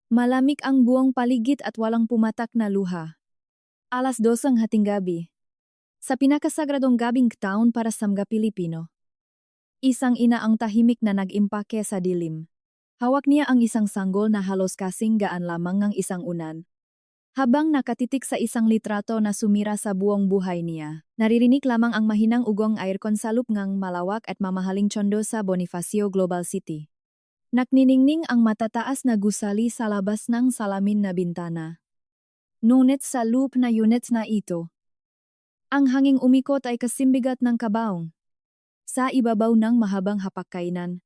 Malamig ang buong paligid at walang pumatak na luha. 2:00 ang hating gabi. Sa pinakasagradong gabing taon para sa mga Pilipino. Isang ina ang tahimik na nag-impake sa dilim. Hawak niya ang isang sanggol na halos kasing gaan lamang ng isang unan. Habang nakatitik sa isang litrato na sumira sa buong buhay niya, naririnig lamang ang mahinang ugong aircon sa lupngang malawak at mamahaling tsondo sa Bonifacio Global City. Nakniningning ang matataas na gusali sa labas ng salamin na bintana. Ngunit sa loop na units na ito, ang hanging umikot ay kasimbigat ng kabaong. Sa ibabaw ng mahabang hapagkainan,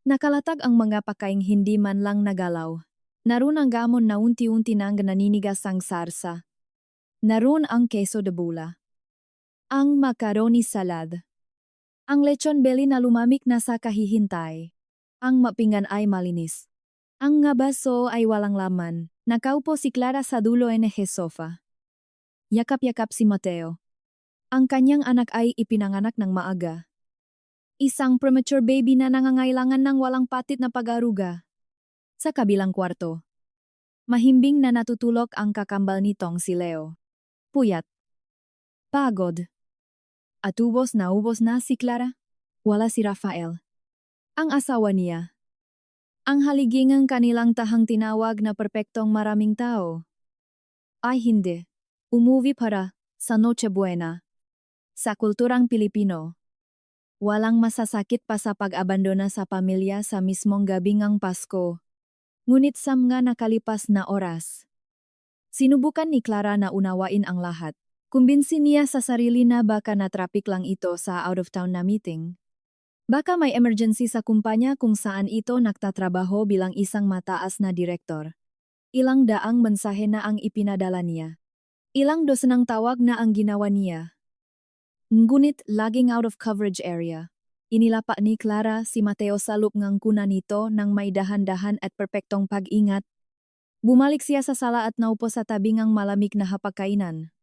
nakalatag ang mga pakaing hindi man lang nagalaw. Naroon ang gamon na unti-unti nang naninigas ang sarsa. Naroon ang queso de bola. Ang macaroni salad. Ang lechon belly na lumamig na sa kahihintay. Ang mapingan ay malinis. Ang nga baso ay walang laman. Nakaupo si Clara sa dulo ng sofa. Yakap-yakap si Mateo. Ang kanyang anak ay ipinanganak ng maaga. Isang premature baby na nangangailangan ng walang patit na pag-aruga. Sa kabilang kwarto, mahimbing na natutulog ang kakambal nitong si Leo. Puyat. Pagod. At ubos na si Clara. Wala si Rafael. Ang asawa niya. Ang haligingang kanilang tahang tinawag na perpektong maraming tao. Ay hindi. Umuwi para sa Noche Buena. Sa kulturang Pilipino, walang masasakit pa sa pag-abandona sa pamilya sa mismong gabing ang Pasko. Ngunit sa mga nakalipas na oras, sinubukan ni Clara na unawain ang lahat. Kumbinsin niya sa sarili na baka na-traffic lang ito sa out-of-town na meeting. Baka may emergency sa kumpanya kung saan ito nagtatrabaho bilang isang mataas na direktor. Ilang daang mensahe na ang ipinadala niya. Ilang dosenang tawag na ang ginawa niya. Ngunit laging out of coverage area. Inilapa ni Clara si Mateo sa lupngang kuna nito nang may dahan-dahan at perpektong pag-ingat. Bumalik siya sa sala at naupo sa tabingang malamig na hapagkainan.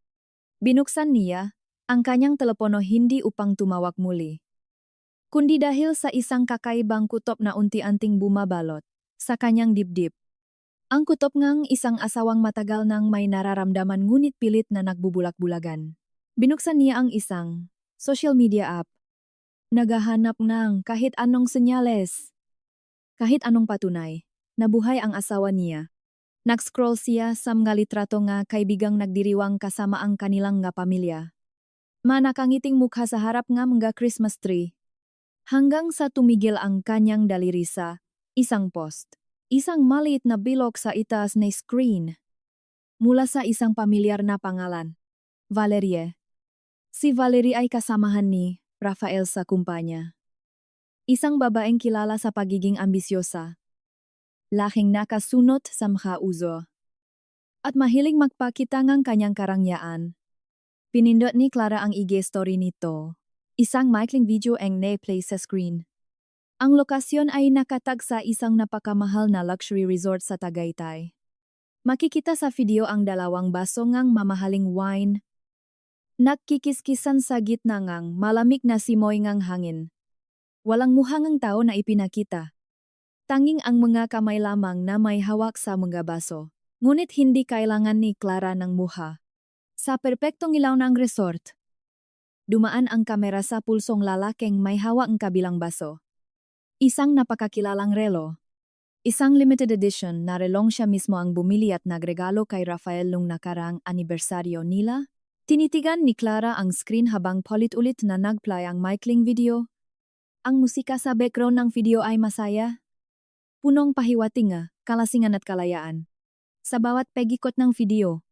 Binuksan niya ang kanyang telepono hindi upang tumawag muli, kundi dahil sa isang kakaibang kutob na unti-unting bumabalot sa kanyang dibdib. Ang kutob ngang isang asawang matagal nang may nararamdaman ngunit pilit na nagbubulak-bulagan. Binuksan niya ang isang social media app. Naghahanap ng kahit anong senyales. Kahit anong patunay na buhay ang asawa niya. Nag-scroll siya sa mga litrato nga kaibigang nagdiriwang kasama ang kanilang nga pamilya. Manakangiting mukha sa harap nga mga Christmas tree. Hanggang sa tumigil ang kanyang daliri sa isang post. Isang maliit na bilog sa itaas na screen. Mula sa isang pamilyar na pangalan. Valerie. Si Valerie ay kasamahan ni Rafael sa kumpanya. Isang babaeng kilala sa pagiging ambisyosa. Laking nakasunot sa mga uso. At mahiling magpakita ng kanyang karangyaan. Pinindot ni Clara ang IG story nito. Isang maikling video ang na-play sa screen. Ang lokasyon ay nakatag sa isang napakamahal na luxury resort sa Tagaytay. Makikita sa video ang dalawang baso ngang mamahaling wine. Nagkikiskisan sa gitna ngang malamig na simoy ngang hangin. Walang muhangang tao na ipinakita. Tanging ang mga kamay lamang na may hawak sa mga baso. Ngunit hindi kailangan ni Clara ng muha. Sa perpektong ilaw ng resort, dumaan ang kamera sa pulsong lalaking may hawak ang kabilang baso. Isang napakakilalang relo. Isang limited edition na relong siya mismo ang bumili at nagregalo kay Rafael nung nakarang anibersaryo nila. Tinitigan ni Clara ang screen habang paulit-ulit na nagplay ang maikling video. Ang musika sa background ng video ay masaya. Punong pahiwating, kalasingan at kalayaan. Sa bawat pagikot ng video,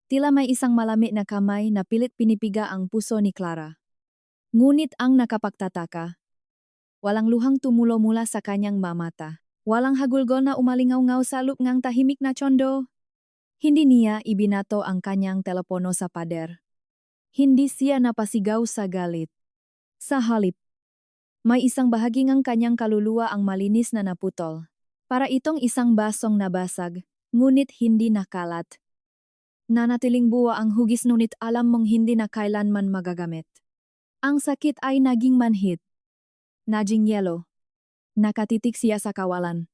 tila may isang malamig na kamay na pilit pinipiga ang puso ni Clara. Ngunit ang nakapagtataka, walang luhang tumulo mula sa kanyang mamata. Walang hagulgol na umalingaw-ngaw sa lupngang tahimik na tsondo. Hindi niya ibinato ang kanyang telepono sa pader. Hindi siya napasigaw sa galit. Sa halip, may isang bahagi ng kanyang kaluluwa ang malinis na naputol. Para itong isang basong nabasag, ngunit hindi nakalat. Nanatiling buwa ang hugis ngunit alam mong hindi na kailanman magagamit. Ang sakit ay naging manhid. Naging yelo. Nakatitik siya sa kawalan.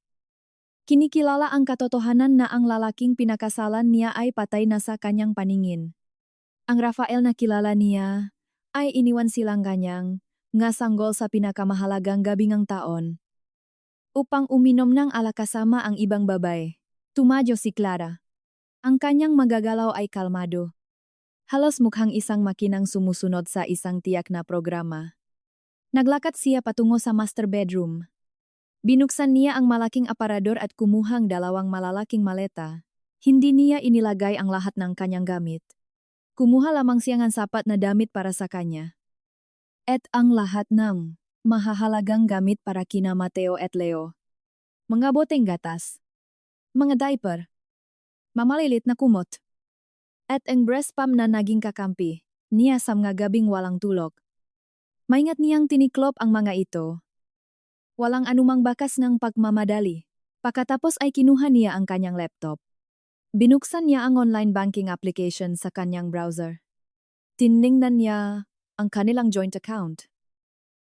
Kinikilala ang katotohanan na ang lalaking pinakasalan niya ay patay na sa kanyang paningin. Ang Rafael na kilala niya ay iniwan silang kanyang nga sanggol sa pinakamahalagang gabi ng taon. Upang uminom ng alakasama ang ibang babae. Tumadyo si Clara. Ang kanyang magagalaw ay kalmado. Halos mukhang isang makinang sumusunod sa isang tiyak na programa. Naglakad siya patungo sa master bedroom. Binuksan niya ang malaking aparador at kumuhang 2 malalaking maleta. Hindi niya inilagay ang lahat ng kanyang gamit. Kumuha lamang siya ng sapat na damit para sa kanya. At ang lahat ng mahahalagang gamit para kina Mateo at Leo. Mga boteng gatas. Mga diaper. Mamalilit na kumot. At ang breast pump na naging kakampi niya sa mga gabing walang tulog. Maingat niyang tiniklop ang mga ito. Walang anumang bakas ng pagmamadali. Pagkatapos ay kinuha niya ang kanyang laptop. Binuksan niya ang online banking application sa kanyang browser. Tiningnan niya ang kanilang joint account.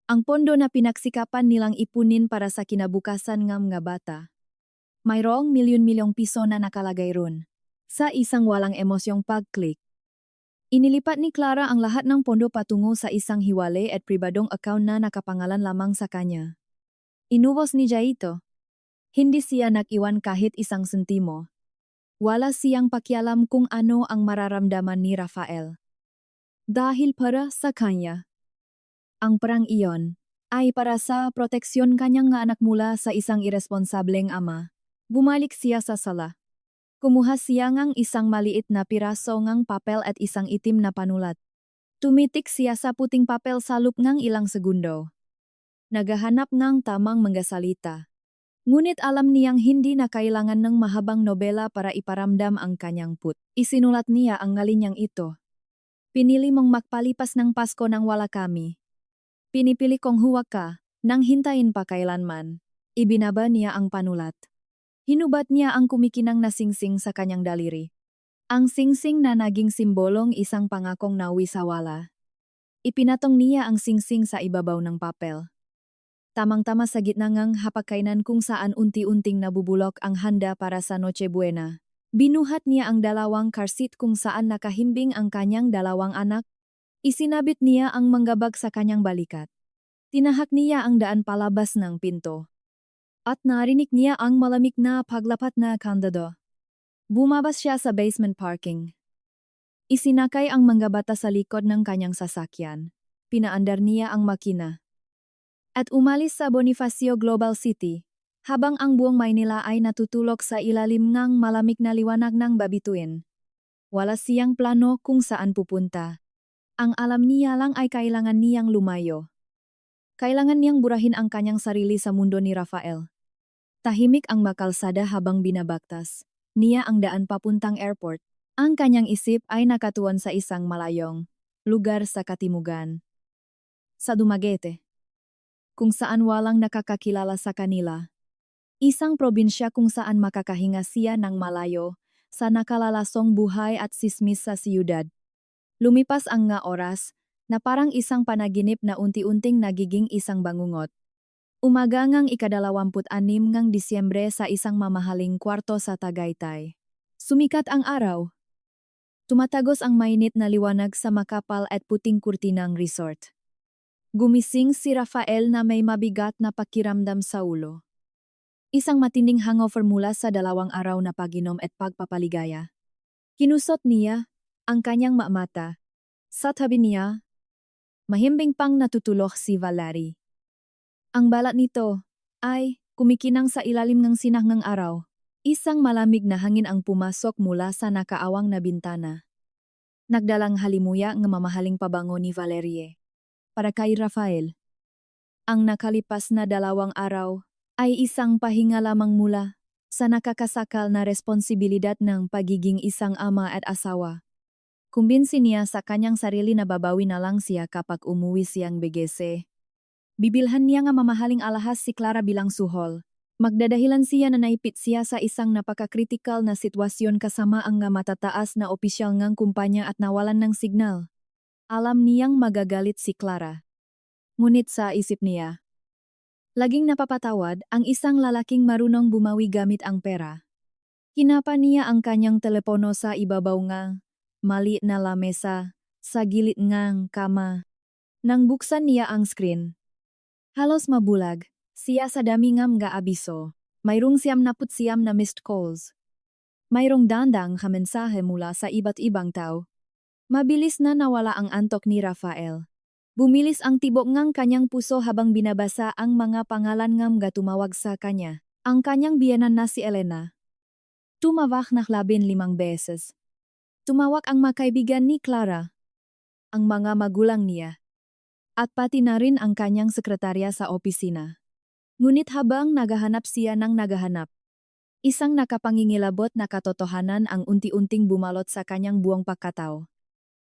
Ang pondo na pinagsikapan nilang ipunin para sa kinabukasan ng mga bata. Mayroong milyon-milyong piso na nakalagay ron. Sa isang walang emosyong pag-click. Inilipat ni Clara ang lahat ng pondo patungo sa isang hiwalay at pribadong account na nakapangalan lamang sa kanya. Inubos ni Jaito. Hindi siya nag-iwan kahit isang sentimo. Wala siyang pakialam kung ano ang mararamdaman ni Rafael. Dahil para sa kanya. Ang perang iyon ay para sa proteksyon kanyang nga anak mula sa isang irresponsableng ama. Bumalik siya sa sala. Kumuha siya ng isang maliit na piraso ng papel at isang itim na panulat. Tumitik siya sa puting papel sa loob ng ilang segundo. Naghahanap ng tamang mga salita. Ngunit alam niyang hindi na kailangan ng mahabang nobela para iparamdam ang kanyang put. Isinulat niya ang ngalinyang ito. Pinili mong magpalipas ng Pasko nang wala kami. Pinipili kong huwag ka, nang hintayin pa kailanman. Ibinaba niya ang panulat. Hinubat niya ang kumikinang na singsing sa kanyang daliri. Ang singsing na naging simbolong isang pangakong nawi sa wala. Ipinatong niya ang singsing sa ibabaw ng papel. Tamang-tama sa gitna ng hapagkainan kung saan unti-unting nabubulok ang handa para sa Noche Buena. Binuhat niya ang 2 car seat kung saan nakahimbing ang kanyang 2 anak. Isinabit niya ang manggabag sa kanyang balikat. Tinahak niya ang daan palabas ng pinto. At narinig niya ang malamig na paglapat na kandado. Bumabas siya sa basement parking. Isinakay ang manggabata sa likod ng kanyang sasakyan. Pinaandar niya ang makina. At umalis sa Bonifacio Global City, habang ang buong Maynila ay natutulog sa ilalim ng malamig na liwanag ng babituin. Wala siyang plano kung saan pupunta. Ang alam niya lang ay kailangan niyang lumayo. Kailangan niyang burahin ang kanyang sarili sa mundo ni Rafael. Tahimik ang makalsada habang binabaktas niya ang daan papuntang airport. Ang kanyang isip ay nakatuon sa isang malayong lugar sa katimugan. Sa Dumaguete. Kung saan walang nakakakilala sa kanila. Isang probinsya kung saan makakahinga siya ng malayo sa nakalalasong buhay at sismis sa siyudad. Lumipas ang nga oras na parang isang panaginip na unti-unting nagiging isang bangungot. Umaga ngang 26 ng Disyembre sa isang mamahaling kwarto sa Tagaytay. Sumikat ang araw. Tumatagos ang mainit na liwanag sa makapal at puting kurtinang resort. Gumising si Rafael na may mabigat na pakiramdam sa ulo. Isang matinding hangover mula sa 2 araw na pag-inom at pagpapaligaya. Kinusot niya ang kanyang mata. Sa tabi niya, mahimbing pang natutulog si Valerie. Ang balat nito ay kumikinang sa ilalim ng sinag ng araw. Isang malamig na hangin ang pumasok mula sa nakaawang na bintana. Nagdalang halimuya ng mamahaling pabango ni Valerie. Para kay Rafael. Ang nakalipas na 2 araw ay isang pahinga lamang mula sa nakakasakal na responsibilidad ng pagiging isang ama at asawa. Kumbinsi niya sa kanyang sarili na babawi na lang siya kapag umuwi siyang begese. Bibilhan niya nga mamahaling alahas si Clara bilang suhol. Magdadahilan siya na naipit siya sa isang napakakritikal na sitwasyon kasama ang nga matataas na opisyal ngang kumpanya at nawalan ng signal. Alam niyang magagalit si Clara. Ngunit sa isip niya, Laging napapatawad ang isang lalaking marunong bumawi gamit ang pera. Kinapa niya ang kanyang telepono sa ibabaw nga, maliit na lamesa, sa gilid ngang kama. Nang buksan niya ang screen. Halos mabulag, siya sa dami ngam nga abiso. Mayroong 79 na missed calls. Mayroong dandang mensahe mula sa iba't ibang tao. Mabilis na nawala ang antok ni Rafael. Bumilis ang tibok ngang kanyang puso habang binabasa ang mga pangalan ngam nga tumawag sa kanya. Ang kanyang biyenan na si Elena. Tumawag na 15 beses. Tumawag ang makaibigan ni Clara. Ang mga magulang niya. At pati na rin ang kanyang sekretarya sa opisina. Ngunit habang naghahanap siya ng naghahanap, isang nakapangingilabot na katotohanan ang unti-unting bumalot sa kanyang buong pagkatao.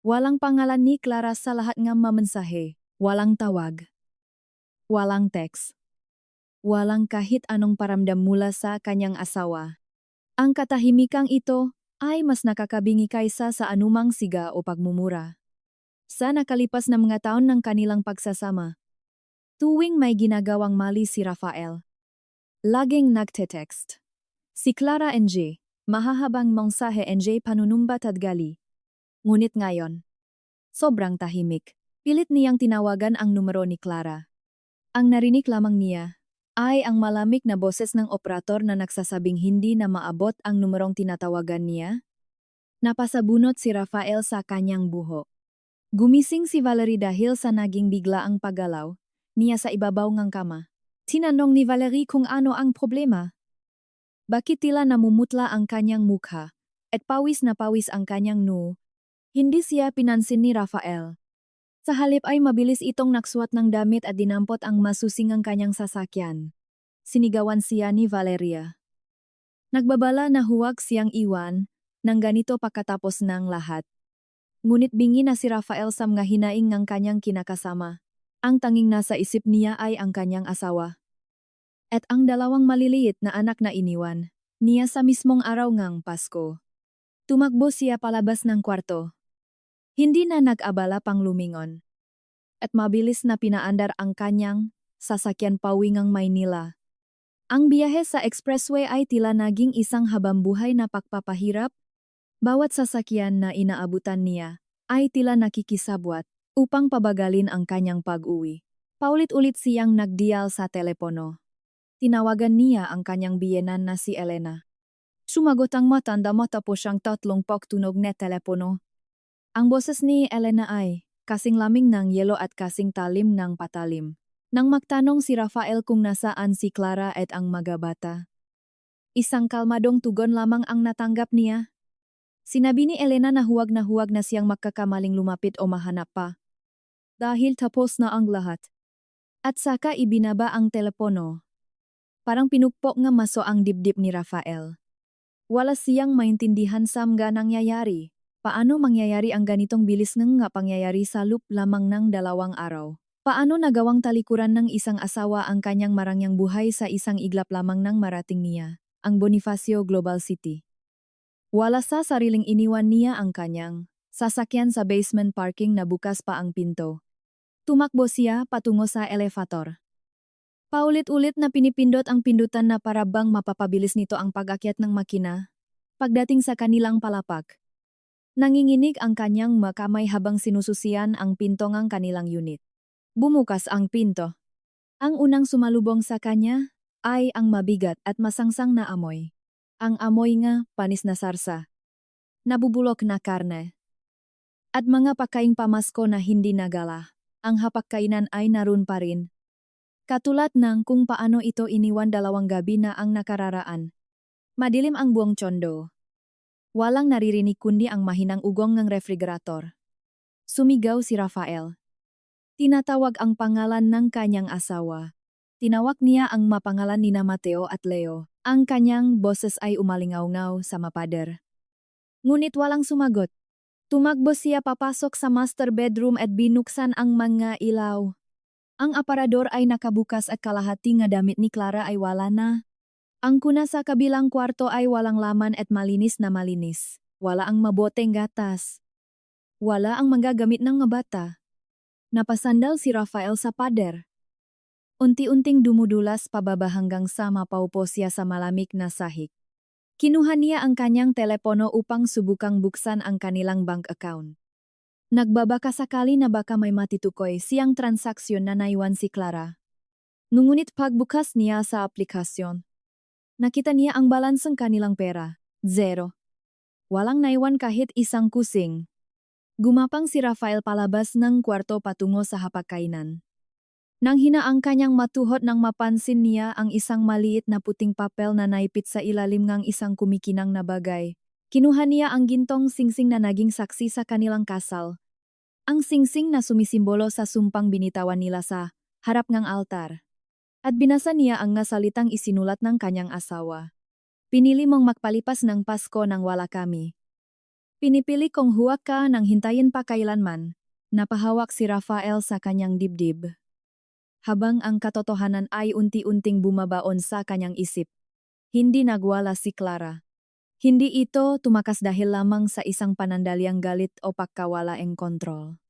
Walang pangalan ni Clara sa lahat ng mamensahe, walang tawag, walang text, walang kahit anong paramdam mula sa kanyang asawa. Ang katahimikang ito ay mas nakakabingi kaysa sa anumang siga o pagmumura. Sa nakalipas na mga taon ng kanilang pagsasama, tuwing may ginagawang mali si Rafael, laging nagte-text. Si Clara NJ, mahahabang mensahe NJ panunumbat at gali. Ngunit ngayon, sobrang tahimik. Pilit niyang tinawagan ang numero ni Clara. Ang narinig lamang niya ay ang malamig na boses ng operator na nagsasabing hindi na maabot ang numerong tinatawagan niya. Napasabunot si Rafael sa kanyang buho. Gumising si Valerie dahil sa naging biglaang paggalaw niya sa ibabaw ng kama. Tinanong ni Valerie kung ano ang problema. Bakit tila namumutla ang kanyang mukha at pawis na pawis ang kanyang noo? Hindi siya pinansin ni Rafael. Sa halip ay mabilis itong naksuot ng damit at dinampot ang masusingang kanyang sasakyan. Sinigawan siya ni Valeria. Nagbabala na huwag siyang iwan ng ganito pagkatapos ng lahat. Ngunit bingi na si Rafael sa mga hinaing ng kanyang kinakasama. Ang tanging nasa isip niya ay ang kanyang asawa. At ang dalawang maliliit na anak na iniwan niya sa mismong araw ngang Pasko. Tumakbo siya palabas ng kwarto. Hindi na nag-abala pang lumingon. At mabilis na pinaandar ang kanyang sasakyan pawingang Maynila. Ang biyahe sa expressway ay tila naging isang habambuhay na pagpapahirap. Bawat sasakyan na inaabutan niya ay tila nakikisabwat upang pabagalin ang kanyang pag-uwi. Paulit-ulit siyang nagdial sa telepono. Tinawagan niya ang kanyang biyenan na si Elena. Sumagot ang matanda matapos siyang 3 pagtunog na telepono. Ang boses ni Elena ay kasing laming ng yelo at kasing talim ng patalim. Nang magtanong si Rafael kung nasaan si Clara at ang mga bata, isang kalmadong tugon lamang ang natanggap niya. Sinabi ni Elena na huwag na siyang magkakamaling lumapit o mahanap pa. Dahil tapos na ang lahat. At saka ibinaba ang telepono. Parang pinukpok nga maso ang dibdib ni Rafael. Wala siyang maintindihan sa mga nangyayari. Paano mangyayari ang ganitong bilis ng nga pangyayari sa loop lamang ng 2 araw? Paano nagawang talikuran ng isang asawa ang kanyang marangyang buhay sa isang iglap lamang ng marating niya, ang Bonifacio Global City? Wala sa sariling iniwan niya ang kanyang sasakyan sa basement parking na bukas pa ang pinto. Tumakbo siya patungo sa elevator. Paulit-ulit na pinipindot ang pindutan na para bang mapapabilis nito ang pag-akyat ng makina. Pagdating sa kanilang palapak, nanginginig ang kanyang makamay habang sinususian ang pinto ng kanilang unit. Bumukas ang pinto. Ang unang sumalubong sa kanya ay ang mabigat at masangsang na amoy. Ang amoy nga panis na sarsa. Nabubulok na karne. At mga pagkaing pamasko na hindi nagala. Ang hapagkainan ay naroon pa rin. Katulad ng kung paano ito iniwan 2 gabi na ang nakararaan. Madilim ang buong tsondo. Walang naririnig kundi ang mahinang ugong ng refrigerator. Sumigaw si Rafael. Tinatawag ang pangalan ng kanyang asawa. Tinawag niya ang mapangalan nina Mateo at Leo. Ang kanyang boses ay umalingaw-ngaw sa mapader. Ngunit walang sumagot. Tumakbo siya papasok sa master bedroom at binuksan ang mga ilaw. Ang aparador ay nakabukas at kalahati nga damit ni Clara ay wala na. Ang kuna sa kabilang kwarto ay walang laman at malinis na malinis. Wala ang maboteng gatas. Wala ang mga gamit ng mga bata. Napasandal si Rafael sa pader. Unti-unting dumudulas pababa hanggang sa mapaupo siya sa malamig na sahig. Kinuha niya ang kanyang telepono upang subukang buksan ang kanilang bank account. Nagbabaka sakali na baka may matitukoy siyang transaksyon na naiwan si Clara. Ngunit pagbukas niya sa aplikasyon, nakita niya ang balansang kanilang pera, 0. Walang naiwan kahit isang kusing. Gumapang si Rafael palabas ng kwarto patungo sa hapagkainan. Nang hina ang kanyang matuhot nang mapansin niya ang isang maliit na puting papel na naipit sa ilalim ng isang kumikinang na bagay. Kinuha niya ang gintong singsing na naging saksi sa kanilang kasal. Ang singsing na sumisimbolo sa sumpang binitawan nila sa harap ng altar. At binasa niya ang nasalitang isinulat ng kanyang asawa. Pinili mong magpalipas ng Pasko nang wala kami. Pinipili kong huwag ka nang hintayin pa kailanman. Napahawak si Rafael sa kanyang dibdib. Habang ang katotohanan ay unti-unting bumabaon sa kanyang isip. Hindi nagwala si Clara. Hindi ito tumakas dahil lamang sa isang panandaliang galit o pagkawalaeng kontrol.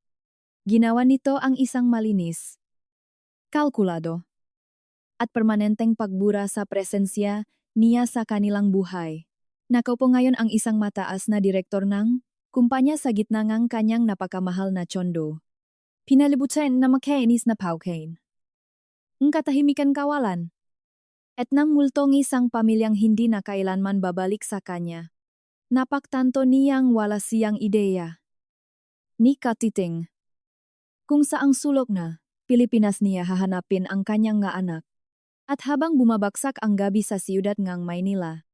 Ginawa nito ang isang malinis, kalkulado, at permanenteng pagbura sa presensya niya sa kanilang buhay. Nakaupo ngayon ang isang mataas na direktor ng kumpanya sa gitna ng kanyang napakamahal na tsondo. Pinalibutan na makainis na paukain. Ang katahimikan kawalan. At nang multong isang pamilyang hindi na kailanman babalik sa kanya. Napaktanto niyang wala siyang ideya. Ni katiting. Kung saang sulok na, Pilipinas niya hahanapin ang kanyang nga anak. At habang bumabagsak ang gabi sa siyudad ngang Maynila,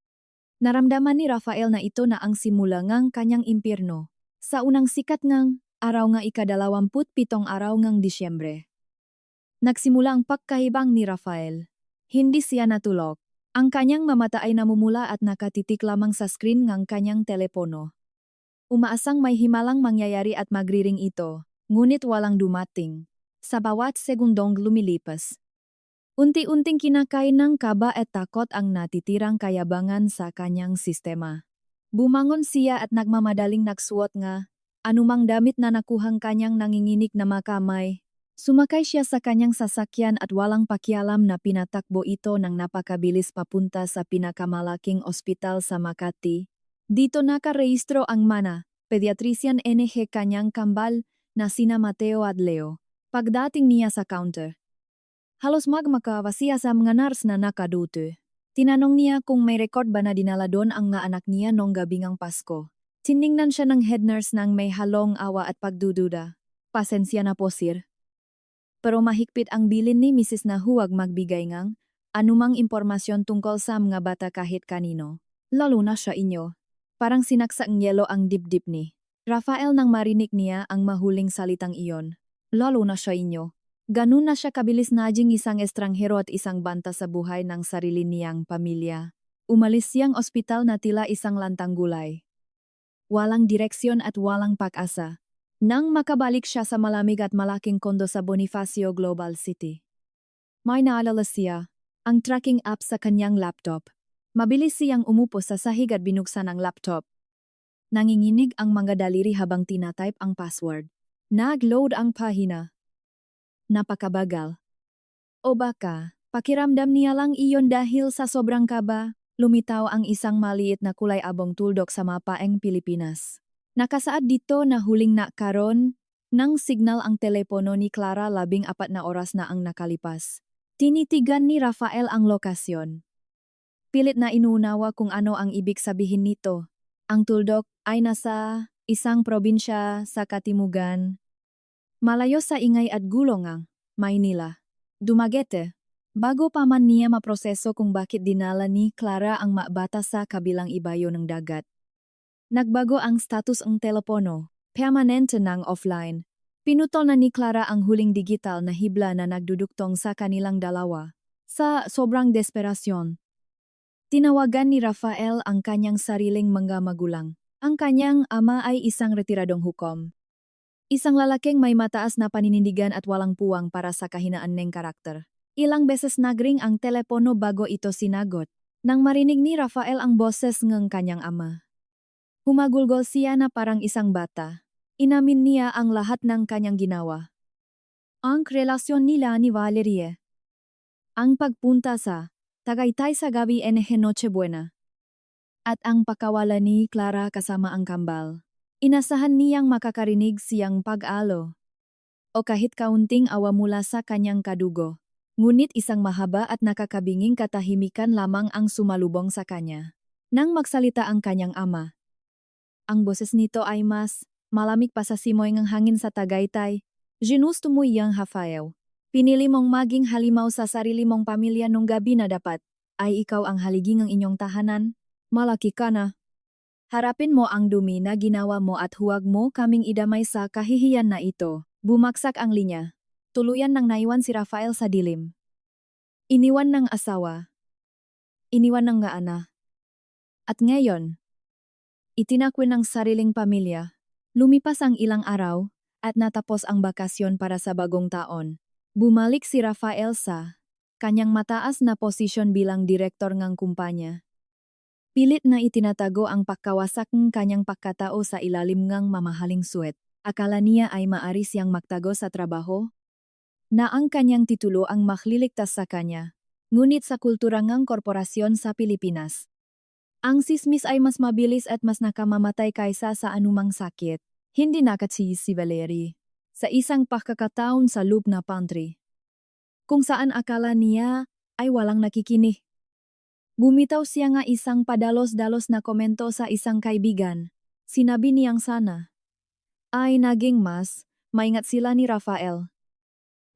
naramdaman ni Rafael na ito na ang simula ngang kanyang impyerno. Sa unang sikat ngang araw nga ika-27 araw ngang Disyembre. Nagsimula ang pagkahibang ni Rafael. Hindi siya natulog. Ang kanyang mamata ay namumula at nakatitik lamang sa screen ng kanyang telepono. Umaasang may himalang mangyayari at magriring ito, ngunit walang dumating. Sa bawat segundong lumilipas. Unti-unting kinakain ng kaba at takot ang natitirang kayabangan sa kanyang sistema. Bumangon siya at nagmamadaling nagsuot nga, anumang damit na nakuhang kanyang nanginginig na makamay. Sumakay siya sa kanyang sasakyan at walang pakialam na pinatakbo ito ng napakabilis papunta sa pinakamalaking ospital sa Makati. Dito nakarehistro ang mana, pediatrician NG kanyang kambal na sina Mateo at Leo. Pagdating niya sa counter, halos magmakawa siya sa mga nurse na nakaduto. Tinanong niya kung may record ba na dinala doon ang nga anak niya nung gabing ang Pasko. Tiningnan siya ng head nurse nang may halong awa at pagdududa. Pasensya na po sir. Pero mahigpit ang bilin ni Mrs. na huwag magbigay ngang anumang impormasyon tungkol sa mga bata kahit kanino. Lalo na sa inyo. Parang sinaksak ng yelo ang dibdib ni Rafael nang marinig niya ang mahuling salitang iyon. Lalo na sa inyo. Ganun na siya kabilis naging isang estranghero at isang banta sa buhay ng sarili niyang pamilya. Umalis siyang ospital na tila isang lantang gulay. Walang direksyon at walang pag-asa. Nang makabalik siya sa malamig at malaking kondo sa Bonifacio Global City. May naalala siya, ang tracking app sa kanyang laptop. Mabilis siyang umupo sa sahig at binuksan ang laptop. Nanginginig ang mga daliri habang tinatype ang password. Nag-load ang pahina. Napakabagal. O baka, pakiramdam niya lang iyon dahil sa sobrang kaba, lumitaw ang isang maliit na kulay abong tuldok sa mapaeng Pilipinas. Nakasaad dito na huling nakaroon ng signal ang telepono ni Clara 14 na oras na ang nakalipas. Tinitigan ni Rafael ang lokasyon. Pilit na inuunawa kung ano ang ibig sabihin nito. Ang tuldok ay nasa isang probinsya sa katimugan. Malayo sa ingay at gulo ngang Maynila. Dumaguete. Bago pa man niya maproseso kung bakit dinala ni Clara ang bata sa kabilang ibayo ng dagat. Nagbago ang status ng telepono, permanente ng offline. Pinutol na ni Clara ang huling digital na hibla na nagduduktong sa kanilang dalawa. Sa sobrang desperasyon, tinawagan ni Rafael ang kanyang sariling mga magulang. Ang kanyang ama ay isang retiradong hukom. Isang lalaking may mataas na paninindigan at walang puwang para sa kahinaan ng karakter. Ilang beses nagring ang telepono bago ito sinagot. Nang marinig ni Rafael ang boses ng kanyang ama. Humagulgol siya na parang isang bata. Inamin niya ang lahat ng kanyang ginawa. Ang relasyon nila ni Valerie. ang pagpunta sa Tagaytay sa gabi NG Nochebuena, at ang pakawala ni Clara kasama ang kambal. Inasahan niyang makakarinig siyang pag-alo o kahit kaunting awa mula sa kanyang kadugo. Ngunit isang mahaba at nakakabinging katahimikan lamang ang sumalubong sa kanya. Nang magsalita ang kanyang ama, ang boses nito ay mas malamig pa sa simoy ng hangin sa Tagaytay. Ginusto mo iyang Rafael. Pinili mong maging halimaw sa sarili mong pamilya nung gabi na dapat ay ikaw ang haligi ng inyong tahanan. Malaki ka na. Harapin mo ang dumi na ginawa mo at huwag mo kaming idamay sa kahihiyan na ito. Bumaksak ang linya. Tuluyan nang naiwan si Rafael sa dilim. Iniwan ng asawa. Iniwan ng anak. At ngayon, itinakwil ng sariling pamilya. Lumipas ang ilang araw, at natapos ang bakasyon para sa bagong taon. Bumalik si Rafael sa kanyang mataas na posisyon bilang direktor ng kumpanya. Pilit na itinatago ang pagkawasak ng kanyang pagkatao sa ilalim ng mamahaling suwet. Akala niya ay maari siyang magtago sa trabaho, na ang kanyang titulo ang magliligtas sa kanya. Ngunit sa kultura ng korporasyon sa Pilipinas, ang sismis ay mas mabilis at mas nakamamatay kaysa sa anumang sakit. Hindi nakatsiyis si Valerie sa isang pagkakataon sa loob na pantry, kung saan akala niya ay walang nakikinig. Bumitaw siya nga isang padalos-dalos na komento sa isang kaibigan. Sinabi niyang sana ay naging mas maingat sila ni Rafael,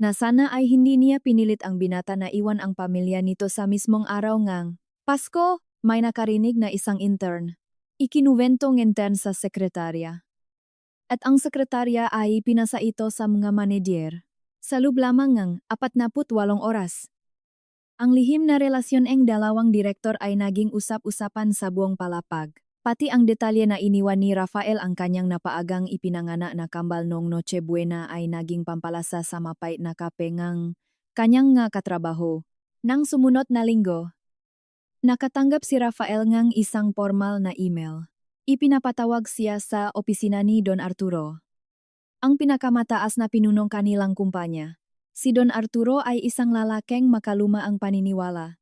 na sana ay hindi niya pinilit ang binata na iwan ang pamilya nito sa mismong araw ngang Pasko. May nakarinig na isang intern. Ikinuwentong intern sa sekretarya. At ang sekretarya ay pinasa ito sa mga manager. Sa loob lamang ng 48 oras. Ang lihim na relasyon ng dalawang direktor ay naging usap-usapan sa buong palapag. Pati ang detalye na iniwan ni Rafael ang kanyang napaagang ipinangana na kambal noong Noche Buena ay naging pampalasa sa mapait na kape ng kanyang nga katrabaho. Nang sumunod na linggo, nakatanggap si Rafael ng isang formal na email. Ipinapatawag siya sa opisina ni Don Arturo, ang pinakamataas na pinunong kanilang kumpanya. Si Don Arturo ay isang lalaking makaluma ang paniniwala,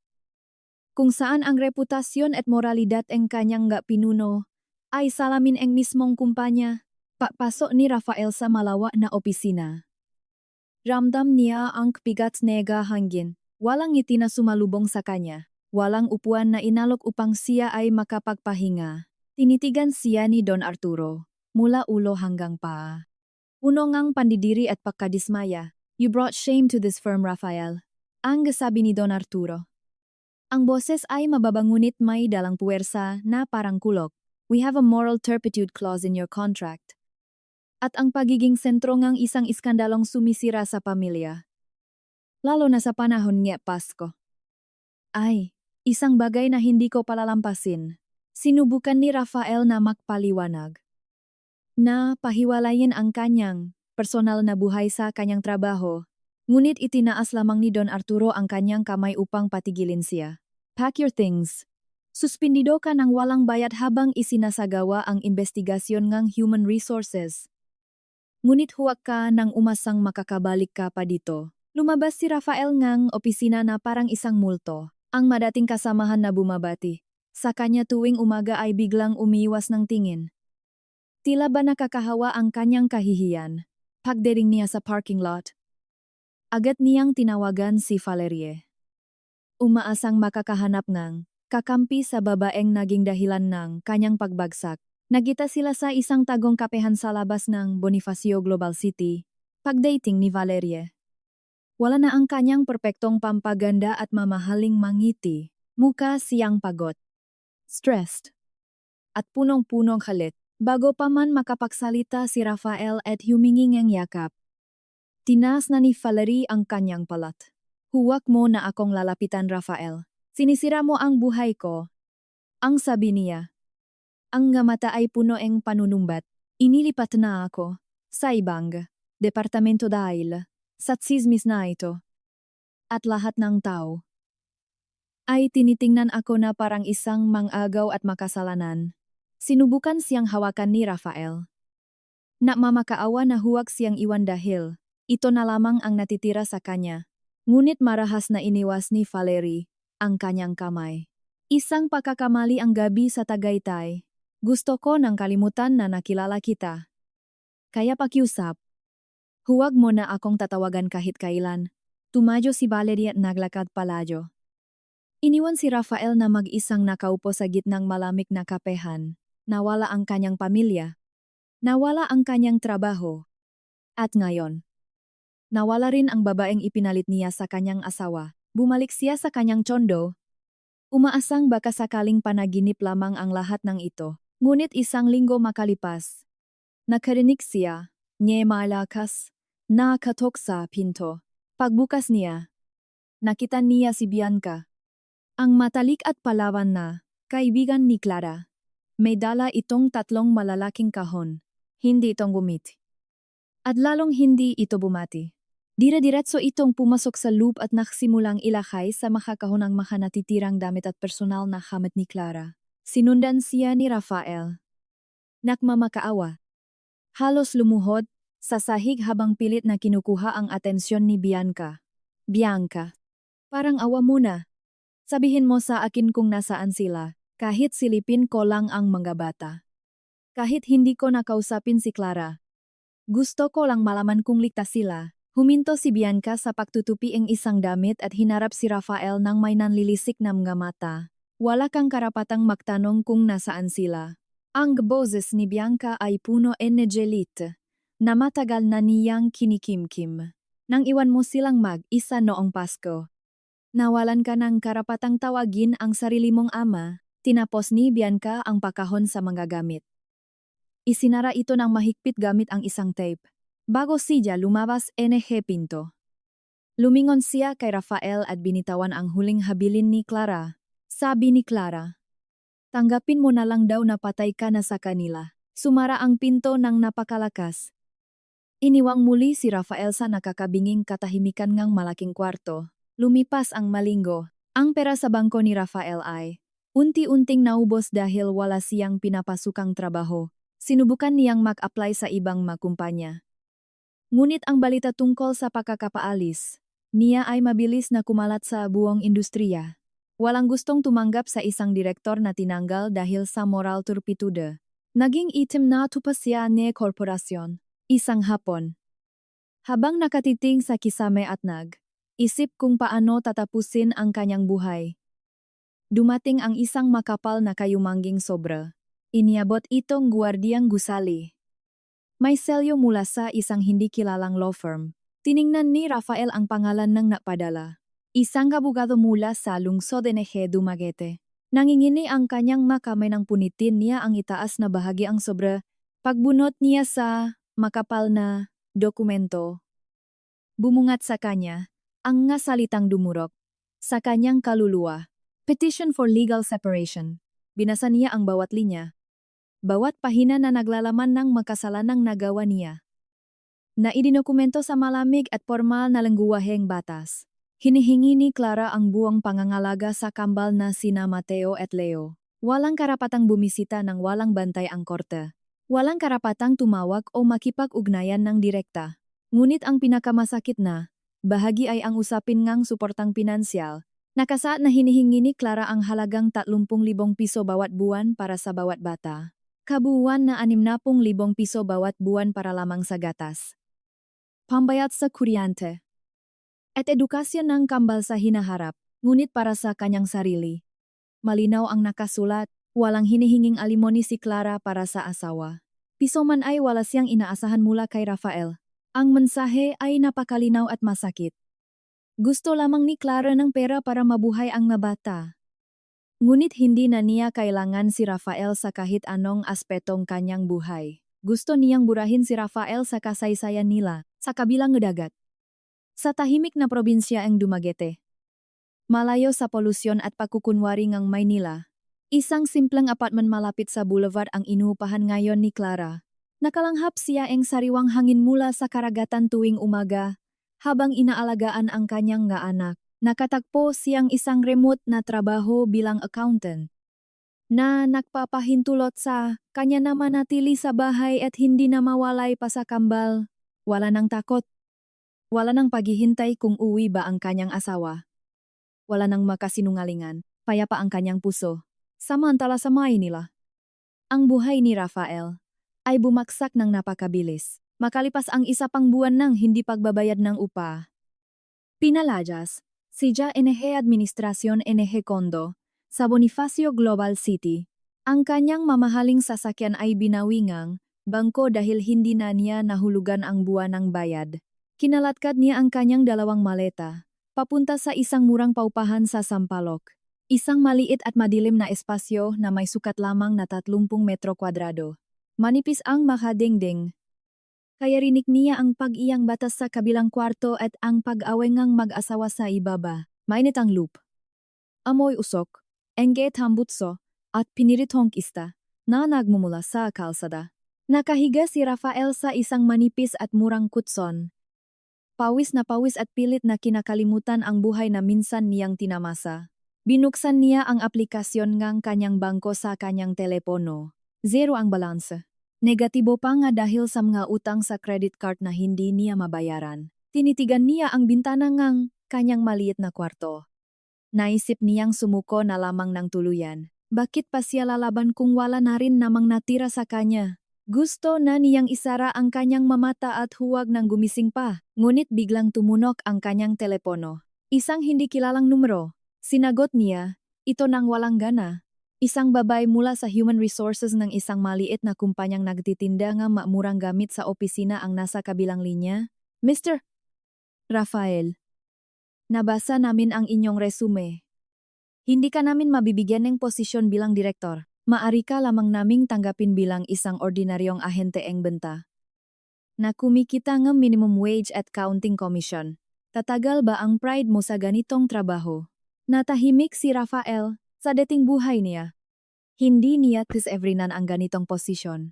kung saan ang reputasyon at moralidad ng kanyang pinuno ay salamin ang mismong kumpanya. Papasok ni Rafael sa malawa na opisina. Ramdam niya ang bigat nega hangin. Walang ngiti na sumalubong sa kanya. Walang upuan na inalok upang siya ay makapagpahinga. Tinitigan siya ni Don Arturo, mula ulo hanggang paa. Puno ngang pandidiri at pagkadismaya. You brought shame to this firm, Rafael. Ang sabi ni Don Arturo. Ang boses ay mababangunit may dalang puwersa na parang kulok. We have a moral turpitude clause in your contract. At ang pagiging sentro ngang isang iskandalong sumisira sa pamilya. Lalo na sa panahon ng Pasko. Ay, isang bagay na hindi ko palalampasin. Sinubukan ni Rafael na magpaliwanag. Na pahiwalayin ang kanyang personal na buhay sa kanyang trabaho. Ngunit itinaas lamang ni Don Arturo ang kanyang kamay upang patigilin siya. Pack your things. Suspindido ka ng walang bayad habang isinasagawa ang investigasyon ng human resources. Ngunit huwag ka nang umasang makakabalik ka pa dito. Lumabas si Rafael ngang opisina na parang isang multo. Ang madating kasamahan na bumabati. Sa kanya tuwing umaga ay biglang umiiwas ng tingin. Tila ba nakakahawa ang kanyang kahihiyan. Pagdating niya sa parking lot, agad niyang tinawagan si Valerie. Umaasang makakahanap ng kakampi sa babaeng naging dahilan ng kanyang pagbagsak. Nagkita sila sa isang tagong kapehan sa labas ng Bonifacio Global City. Pagdating ni Valerie, wala na ang kanyang perpektong pampaganda at mamahaling mangiti. Mukha siyang pagod, stressed, at punong-punong galit. Bago pa man makapagsalita si Rafael at humingi ng yakap, tinaas na ni Valerie ang kanyang palat. Huwag mo na akong lalapitan, Rafael. Sinisira mo ang buhay ko. Ang sabi niya. Ang nga mata ay puno ng panunumbat. Inilipat na ako sa ibang departamento dahil sa tsismis na ito. At lahat ng tao ay tinitingnan ako na parang isang mangagaw at makasalanan. Sinubukan siyang hawakan ni Rafael. Nagmamakaawa na huwag siyang iwan dahil ito na lamang ang natitira sa kanya. Ngunit marahas na iniwas ni Valerie ang kanyang kamay. Isang pagkakamali ang gabi sa Tagaytay. Gusto ko nang kalimutan na nakilala kita. Kaya pakiusap. Huwag mo na akong tatawagan kahit kailan. Tumadyo si Valerie at naglakad palayo. Iniwan si Rafael na mag-isang nakaupo sa gitnang malamig na kapehan. Nawala ang kanyang pamilya. Nawala ang kanyang trabaho. At ngayon, nawala rin ang babaeng ipinalit niya sa kanyang asawa. Bumalik siya sa kanyang tsondo. Umaasang baka sakaling panaginip lamang ang lahat ng ito. Ngunit isang linggo makalipas. Nakarinig siya, malakas, nakatok sa pinto. Pagbukas niya, nakita niya si Bianca. Ang matalik at palawan na, kaibigan ni Clara. May dala itong 3 malalaking kahon. Hindi itong gumit. At lalong hindi ito bumati. Dire-diretso itong pumasok sa loop at nakasimulang ilakay sa makakahon ang natitirang damit at personal na gamit ni Clara. Sinundan siya ni Rafael. Nakmamakaawa. Halos lumuhod sa sahig habang pilit na kinukuha ang atensyon ni Bianca. Bianca, parang awa mo na. Sabihin mo sa akin kung nasaan sila, kahit silipin ko lang ang mga bata. Kahit hindi ko nakausapin si Clara. Gusto ko lang malaman kung ligtas sila. Huminto si Bianca sa pagtutupi ang isang damit at hinarap si Rafael ng may nanlilisik na mga mata. Wala kang karapatang magtanong kung nasaan sila. Ang boses ni Bianca ay puno energelit, na matagal na niyang kinikimkim. Nang iwan mo silang mag-isa noong Pasko. Nawalan ka ng karapatang tawagin ang sarili mong ama, tinapos ni Bianca ang pakahon sa mga gamit. Isinara ito ng mahigpit gamit ang isang tape. Bago siya lumabas pinto. Lumingon siya kay Rafael at binitawan ang huling habilin ni Clara. Sabi ni Clara, tanggapin mo na lang daw na patay ka na sa kanila. Sumara ang pinto ng napakalakas. Iniwang muli si Rafael sa nakakabinging katahimikan ngang malaking kwarto. Lumipas ang malinggo. Ang pera sa bangko ni Rafael ay unti-unting naubos dahil wala siyang pinapasukang trabaho. Sinubukan niyang mag-apply sa ibang makumpanya. Ngunit ang balita tungkol sa pagkakapaalis niya ay mabilis na kumalat sa buong industriya. Walang gustong tumanggap sa isang direktor na tinanggal dahil sa moral turpitude. Naging itim na tupa siya ni korporasyon. Isang hapon. Habang nakatiting sa kisame at isip kung paano tatapusin ang kanyang buhay. Dumating ang isang makapal na kayumangging sobra. Iniabot itong guwardiyang gusali. May selyo mula sa isang hindi kilalang law firm. Tiningnan ni Rafael ang pangalan ng napadala. Isang abogado mula sa lungsod ng Dumaguete. Nangingini ang kanyang makamay ng punitin niya ang itaas na bahagi ang sobra. Pagbunot niya sa makapal na dokumento. Bumungat sa kanya ang nga salitang dumurok sa kanyang kaluluwa. Petition for legal separation. Binasa niya ang bawat linya. Bawat pahina na naglalaman ng makasalanang nagawa niya. Na idinokumento sa malamig at formal na lengguwaheng batas. Hinihingi ni Clara ang buong pangangalaga sa kambal na sina Mateo at Leo. Walang karapatang bumisita ng walang bantay ang korte. Walang karapatang tumawag o makipag-ugnayan ng direkta. Ngunit ang pinakamasakit na bahagi ay ang usapin ngang suportang pinansyal. Nakasaad na hinihingi ni Clara ang halagang 30,000 piso bawat buwan para sa bawat bata. Kabuuan na 60,000 piso bawat buwan para lamang sa gatas. Pambayad sa kuryente. At edukasyon ng kambal sa hinaharap, ngunit para sa kanyang sarili. Malinaw ang nakasulat, walang hinihinging alimony si Clara para sa asawa. Piso man ay wala siyang inaasahan mula kay Rafael. Ang mensahe ay napakalinaw at masakit. Gusto lamang ni Clara ng pera para mabuhay ang mga bata. Ngunit hindi na niya kailangan si Rafael sa kahit anong aspetong kanyang buhay. Gusto niyang burahin si Rafael sa kasaysayan nila, sa kabilang dagat. Sa tahimik na probinsya ang Dumaguete. Malayo sa polusyon at pagkukunwari ng Maynila. Isang simpleng apartment malapit sa boulevard ang inuupahan ngayon ni Clara. Nakalanghap siya ang sariwang hangin mula sa karagatan tuwing umaga, habang inaalagaan ang kanyang nga anak. Nakatagpo siyang isang remote na trabaho bilang accountant. Na nagpapahintulot sa kanya na manatili sa bahay at hindi na mawalay pa sa kambal. Wala nang takot. Wala nang paghihintay kung uwi ba ang kanyang asawa. Wala nang makasinungalingan, payapa ang kanyang puso. Samantala sa Maynila, ang buhay ni Rafael ay bumaksak ng napakabilis. Makalipas ang isa pang buwan ng hindi pagbabayad ng upa. Pinalayas, siya NH Administrasyon NH Condo, sa Bonifacio Global City. Ang kanyang mamahaling sasakyan ay binawingang bangko dahil hindi na niya nahulugan ang buwan ng bayad. Kinalatkad niya ang kanyang 2 maleta, papunta sa isang murang paupahan sa Sampaloc. Isang maliit at madilim na espasyo na may sukat lamang na 30 metro kwadrado. Manipis ang makadingding. Kaya rinig niya ang pag-iyang batas sa kabilang kwarto at ang pag-awengang mag-asawa sa ibaba. Mainit ang loop. Amoy usok, engge tambutso, at piniritong kista na nagmumula sa kalsada. Nakahiga si Rafael sa isang manipis at murang kutson. Pawis na pawis at pilit na kinakalimutan ang buhay na minsan niyang tinamasa. Binuksan niya ang aplikasyon ng kanyang bangko sa kanyang telepono. Zero ang balanse. Negatibo pa nga dahil sa mga utang sa credit card na hindi niya mabayaran. Tinitigan niya ang bintana ng kanyang maliit na kwarto. Naisip niyang sumuko na lamang ng tuluyan. Bakit pa siya lalaban kung wala na rin namang natira sa kanya? Gusto na niyang isara ang kanyang mamata at huwag nang gumising pa. Ngunit biglang tumunok ang kanyang telepono. Isang hindi kilalang numero. Sinagot niya, ito nang walang gana. Isang babae mula sa human resources ng isang maliit na kumpanyang nagtitinda ng murang gamit sa opisina ang nasa kabilang linya. Mr. Rafael, nabasa namin ang inyong resume. Hindi ka namin mabibigyan ng posisyon bilang direktor. Maari ka lamang naming tanggapin bilang isang ordinaryong ahente ng benta. Na kumikita ng minimum wage at counting commission. Tatagal ba ang pride mo sa ganitong trabaho? Natahimik si Rafael sa dating buhay niya. Hindi niya deserve ang ganitong posisyon.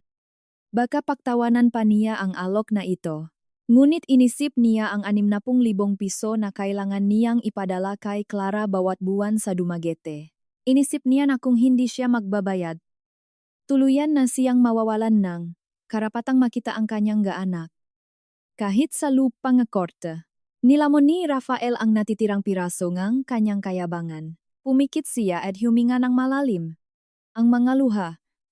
Baka pagtawanan pa niya ang alok na ito. Ngunit inisip niya ang 60,000 piso na kailangan niyang ipadala kay Clara bawat buwan sa Dumaguete. Inisip niya na kung hindi siya magbabayad, tuluyan na siyang mawawalan ng karapatang makita ang kanyang gaanak. Kahit sa lupang korte, nilamon ni Rafael ang natitirang piraso ng kanyang kayabangan. Pumikit siya at huminga ng malalim. Ang mga luha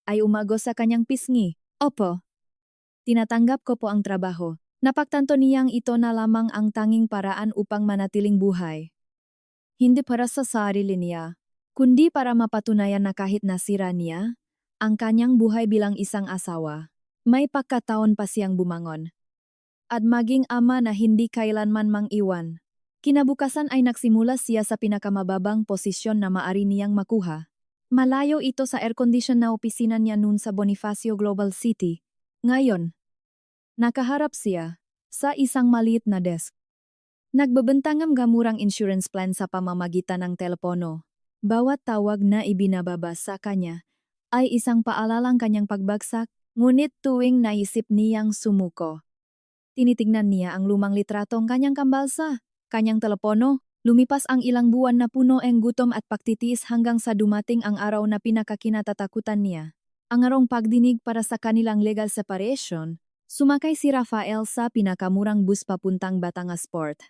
ay umago sa kanyang pisngi. Opo. Tinatanggap ko po ang trabaho. Napagtanto niyang ito na lamang ang tanging paraan upang manatiling buhay. Hindi para sa sarili niya, kundi para mapatunayan na kahit nasira niya, ang kanyang buhay bilang isang asawa, may pagkataon pa siyang bumangon. At maging ama na hindi kailanman mang-iwan. Kinabukasan ay nagsimula siya sa pinakamababang posisyon na maari niyang makuha. Malayo ito sa air-condition na opisina niya noon sa Bonifacio Global City. Ngayon, nakaharap siya sa isang maliit na desk. Nagbebentangam gamurang insurance plan sa pamamagitan ng telepono. Bawat tawag na ibinababa sa kanya ay isang paalalang kanyang pagbagsak, ngunit tuwing naisip niyang sumuko. Tinitignan niya ang lumang litratong kanyang kambalsa. Kanyang telepono, lumipas ang ilang buwan na puno ang gutom at pagtitiis hanggang sa dumating ang araw na pinakakinatatakutan niya. Ang arong pagdinig para sa kanilang legal separation, sumakay si Rafael sa pinakamurang bus papuntang Batangas Port.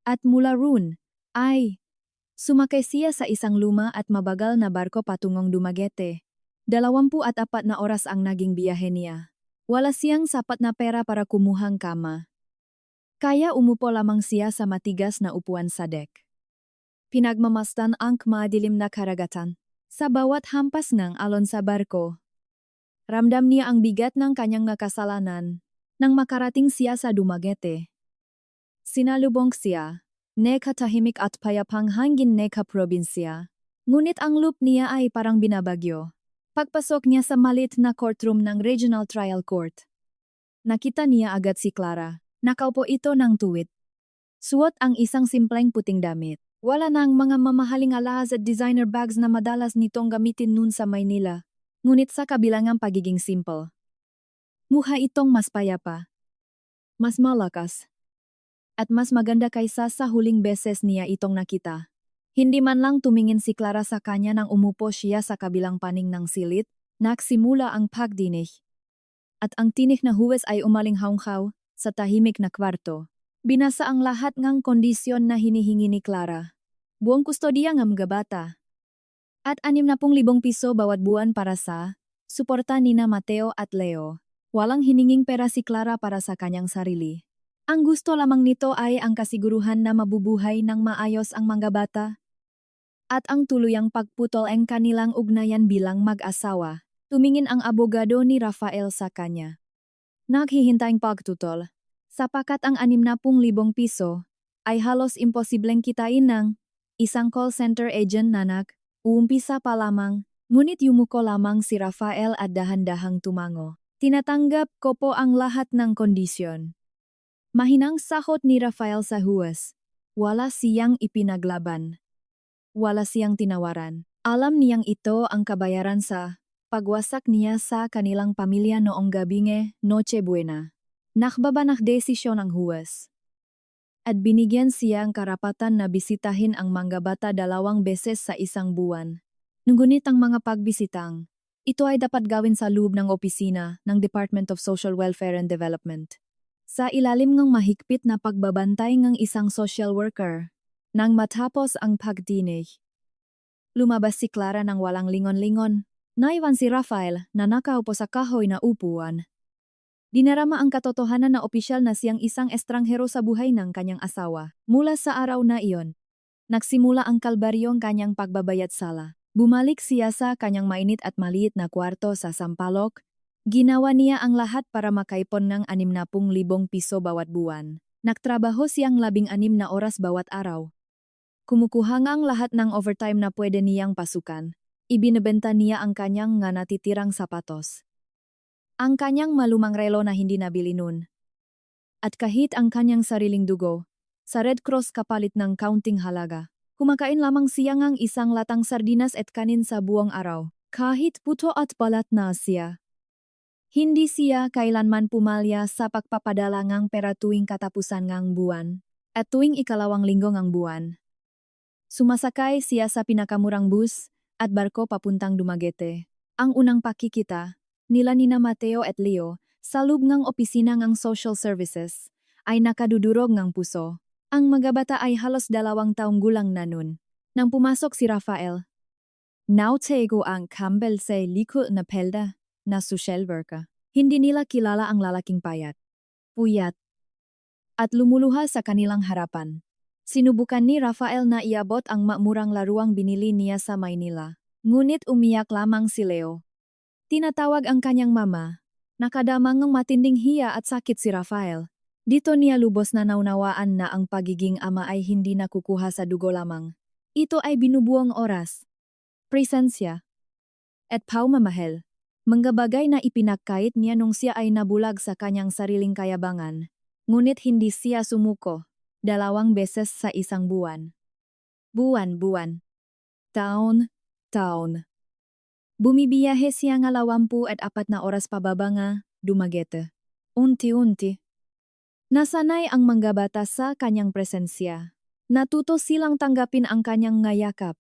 At mula roon, sumakay siya sa isang luma at mabagal na barko patungong Dumaguete. 24 na oras ang naging biyahe niya. Wala siyang sapat na pera para kumuhang kama. Kaya umupo lamang siya sa matigas na upuan sa deck. Pinagmamasdan ang madilim na karagatan. Sa bawat hampas ng alon sa barko, ramdam niya ang bigat ng kanyang kasalanan nang makarating siya sa Dumaguete. Sinalubong siya, nekatahimik at payapang hangin neka probinsya. Ngunit ang loop niya ay parang binabagyo. Pagpasok niya sa maliit na courtroom ng Regional Trial Court, nakita niya agad si Clara. Nakaupo ito ng tuwid. Suot ang isang simpleng puting damit. Wala nang mga mamahaling alahas at designer bags na madalas nitong gamitin noon sa Maynila. Ngunit sa kabilangang pagiging simple, mukha itong mas payapa, mas malakas, at mas maganda kaysa sa huling beses niya itong nakita. Hindi man lang tumingin si Clara sa kanya nang umupo siya sa kabilang paning ng silid, nagsimula ang pagdinig. At ang tinik na huwes ay umaling haunghaw sa tahimik na kwarto. Binasa ang lahat ngang kondisyon na hinihingi ni Clara. Buong kustodiya ng mga bata. At 60,000 piso bawat buwan para sa suporta nina Mateo at Leo. Walang hininging pera si Clara para sa kanyang sarili. Ang gusto lamang nito ay ang kasiguruhan na mabubuhay ng maayos ang mga bata at ang tuluyang pagputol ang kanilang ugnayan bilang mag-asawa. Tumingin ang abogado ni Rafael sa kanya. Naghihintayang pagtutol. Sapakat ang 60,000 piso ay halos imposibleng kitain ng isang call center agent na uumpisa pa lamang, ngunit yumuko lamang si Rafael at dahan-dahang tumango. Tinatanggap ko po ang lahat ng kondisyon. Mahinang sahot ni Rafael sa huwas. Wala siyang ipinaglaban. Wala siyang tinawaran. Alam niyang ito ang kabayaran sa pagwasak niya sa kanilang pamilya noong gabing Noche Buena. Nakbabanak desisyon ang huwas. At binigyan siya ang karapatan na bisitahin ang mga bata 2 beses sa isang buwan. Ngunit ang mga pagbisitang, ito ay dapat gawin sa loob ng opisina ng Department of Social Welfare and Development. Sa ilalim ng mahigpit na pagbabantay ng isang social worker, nang matapos ang pagdinig. Lumabas si Clara ng walang lingon-lingon. Naiwan si Rafael na nakaupo sa kahoy na upuan. Dinarama ang katotohanan na opisyal na siyang isang estranghero sa buhay ng kanyang asawa. Mula sa araw na iyon, nagsimula ang kalbaryong kanyang pagbabayad sala. Bumalik siya sa kanyang mainit at maliit na kwarto sa Sampaloc. Ginawa niya ang lahat para makaipon ng 60,000 piso bawat buwan. Nagtrabaho siyang 16 na oras bawat araw. Kumukuha nga ang lahat ng overtime na pwede niyang pasukan. Ibinebenta niya ang kanyang nga natitirang sapatos. Ang kanyang malumang relo na hindi nabili nun. At kahit ang kanyang sariling dugo, sa Red Cross kapalit ng kaunting halaga, kumakain lamang siya ngang isang latang sardinas at kanin sa buong araw, kahit puto at balat na siya. Hindi siya kailanman pumalya sa pagpapadala ngang pera tuwing katapusan ngang buwan, at tuwing ikalawang linggo ngang buwan. Sumasakay siya sa pinakamurang bus at barko papuntang Dumaguete. Ang unang pakikita nila nina Mateo at Leo sa loob ng opisina ng social services ay nakadudurog ng puso. Ang mga bata ay halos 2 taong gulang na nun. Nang pumasok si Rafael, nautego ang Campbell sa likod na pelda na social worker. Hindi nila kilala ang lalaking payat, puyat, at lumuluha sa kanilang harapan. Sinubukan ni Rafael na iabot ang murang laruang binili niya sa Maynila. Ngunit umiyak lamang si Leo. Tinatawag ang kanyang mama. Nakadamang ng matinding hiya at sakit si Rafael. Dito niya lubos na naunawaan na ang pagiging ama ay hindi nakukuha sa dugo lamang. Ito ay binubuong oras, presensya, at pagmamahal. Mga bagay na ipinagkait niya nung siya ay nabulag sa kanyang sariling kayabangan. Ngunit hindi siya sumuko. 2 beses sa isang buwan. Buwan-buwan. Taon. Bumibiyahe siya nga 24 na oras pababa nga Dumaguete. Unti-unti. Nasanay ang mga bata sa kanyang presensya. Natuto silang tanggapin ang kanyang ngayakap.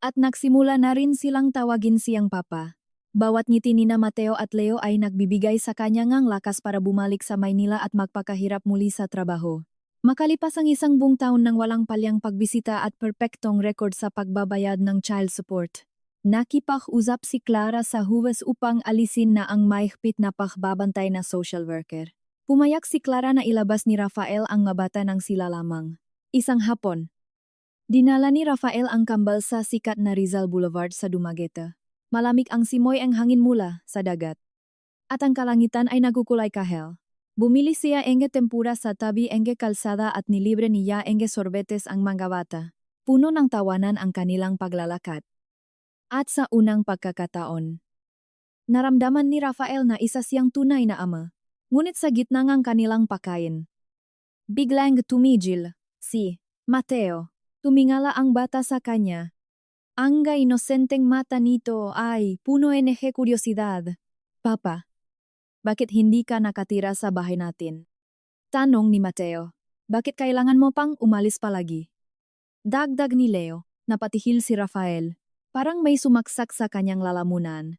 At nagsimula na rin silang tawagin siyang papa. Bawat ngiti nina Mateo at Leo ay nagbibigay sa kanya ngang lakas para bumalik sa Maynila at magpakahirap muli sa trabaho. Makalipas ang 1 buong taon ng walang palyang pagbisita at perpektong record sa pagbabayad ng child support. Nakipag-usap si Clara sa huwas upang alisin na ang mahigpit na pagbabantay na social worker. Pumayag si Clara na ilabas ni Rafael ang mga bata ng sila lamang. Isang hapon, dinala ni Rafael ang kambal sa sikat na Rizal Boulevard sa Dumaguete. Malamig ang simoy ang hangin mula sa dagat. At ang kalangitan ay nagkukulay kahel. Bumili siya enge tempura sa tabi enge kalsada at nilibre niya enge sorbetes ang mga bata. Puno ng tawanan ang kanilang paglalakad. At sa unang pagkakataon, naramdaman ni Rafael na isa siyang tunay na ama. Ngunit sa gitna ng kanilang pagkain, biglang tumigil si Mateo. Tumingala ang bata sa kanya. Ang inosenteng mata nito ay puno ng kuryosidad. Papa, bakit hindi ka nakatira sa bahay natin? Tanong ni Mateo. Bakit kailangan mo pang umalis palagi? Dagdag ni Leo, napatihil si Rafael. Parang may sumaksak sa kanyang lalamunan.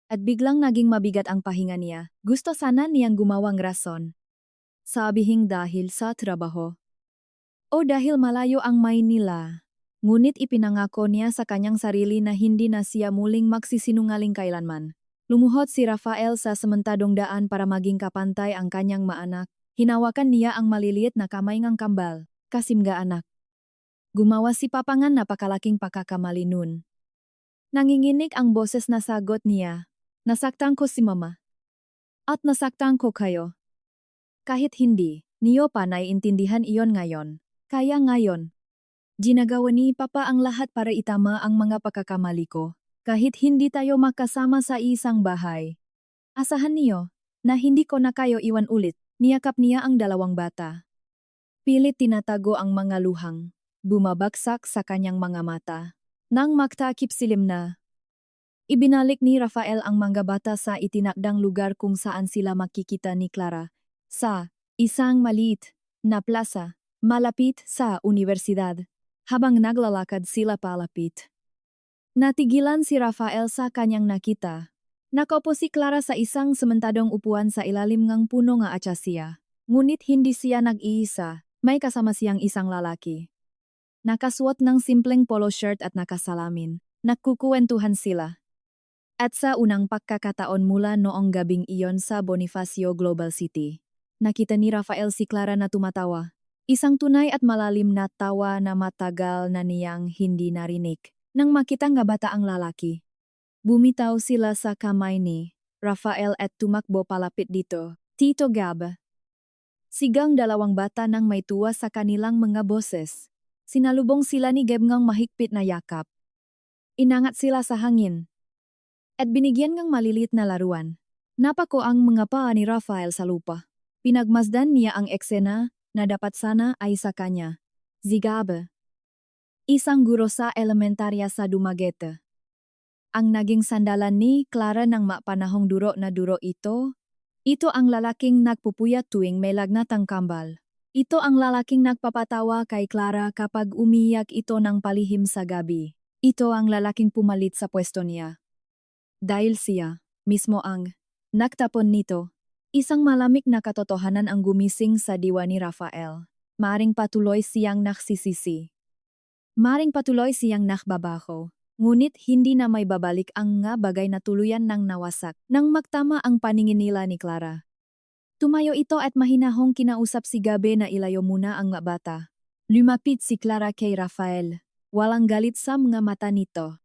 At biglang naging mabigat ang pahinga niya. Gusto sana niyang gumawang rason. Sabihing dahil sa trabaho. O dahil malayo ang Maynila. Ngunit ipinangako niya sa kanyang sarili na hindi na siya muling magsisinungaling kailanman. Lumuhod si Rafael sa sementadong daan para maging kapantay ang kanyang maanak. Hinawakan niya ang maliliit na kamay ngang kambal, kasimga anak. Gumawa si Papangan napakalaking pagkakamali nun. Nanginginig ang boses na sagot niya. Nasaktan ko si Mama. At nasaktan ko kayo. Kahit hindi, niyo pa naiintindihan iyon ngayon. Kaya ngayon, ginagawa ni Papa ang lahat para itama ang mga pagkakamali ko. Kahit hindi tayo makasama sa isang bahay. Asahan niyo na hindi ko na kayo iwan ulit. Niyakap niya ang dalawang bata. Pilit tinatago ang mga luhang. Bumabagsak sa kanyang mga mata. Nang magtakip silim na. Ibinalik ni Rafael ang mga bata sa itinakdang lugar kung saan sila makikita ni Clara. Sa isang maliit na plaza. Malapit sa universidad, habang naglalakad sila palapit. Natigilan si Rafael sa kanyang nakita. Nakaupo si Clara sa isang sementadong upuan sa ilalim ng puno nga acacia. Ngunit hindi siya nag-iisa, may kasama siyang isang lalaki. Nakasuot ng simpleng polo shirt at nakasalamin. Nagkukuwentuhan sila. At sa unang pagkakataon mula noong gabing iyon sa Bonifacio Global City, nakita ni Rafael si Clara na tumatawa. Isang tunay at malalim na tawa na matagal na niyang hindi narinig. Nang makita nga bata ang lalaki. Bumitaw sila sa kamay ni Rafael at tumakbo palapit dito. Tito Gab. Sigang dalawang bata nang may tuwa sa kanilang mga boses. Sinalubong sila ni Gab ngang mahigpit na yakap. Inangat sila sa hangin. At binigyan ngang malilit na laruan. Napako ang mga paa ni Rafael sa lupa. Pinagmasdan niya ang eksena na dapat sana ay sa kanya. Zigab. Isang guro sa elementarya sa Dumaguete. Ang naging sandalan ni Clara ng mapanahong duro na duro ito. Ito ang lalaking nagpupuyat tuwing may lagnatang kambal. Ito ang lalaking nagpapatawa kay Clara kapag umiyak ito ng palihim sa gabi. Ito ang lalaking pumalit sa pwesto niya. Dahil siya, mismo ang nagtapon nito. Isang malamig na katotohanan ang gumising sa diwa ni Rafael. Maaring patuloy siyang nagsisisi. Maaring patuloy siyang nakbabaho. Ngunit hindi na may babalik ang nga bagay na tuluyan ng nawasak nang magtama ang paningin nila ni Clara. Tumayo ito at mahinahong kinausap si Gabe na ilayo muna ang nga bata. Lumapit si Clara kay Rafael. Walang galit sa mga mata nito.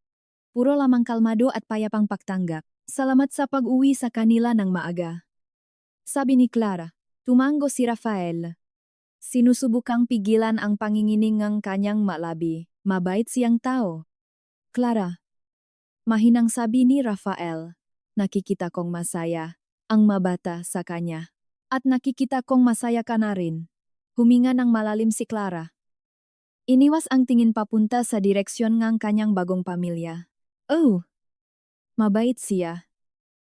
Puro lamang kalmado at payapang pagtanggap. Salamat sa pag-uwi sa kanila ng maaga. Sabi ni Clara, tumango si Rafael. Sinusubukang pigilan ang pangingining ng kanyang malabi. Mabait siyang tao. Clara. Mahinang sabi ni Rafael. Nakikita kong masaya ang mabata sa kanya. At nakikita kong masaya ka na rin. Huminga ng malalim si Clara. Iniwas ang tingin papunta sa direksyon ng kanyang bagong pamilya. Oh! Mabait siya.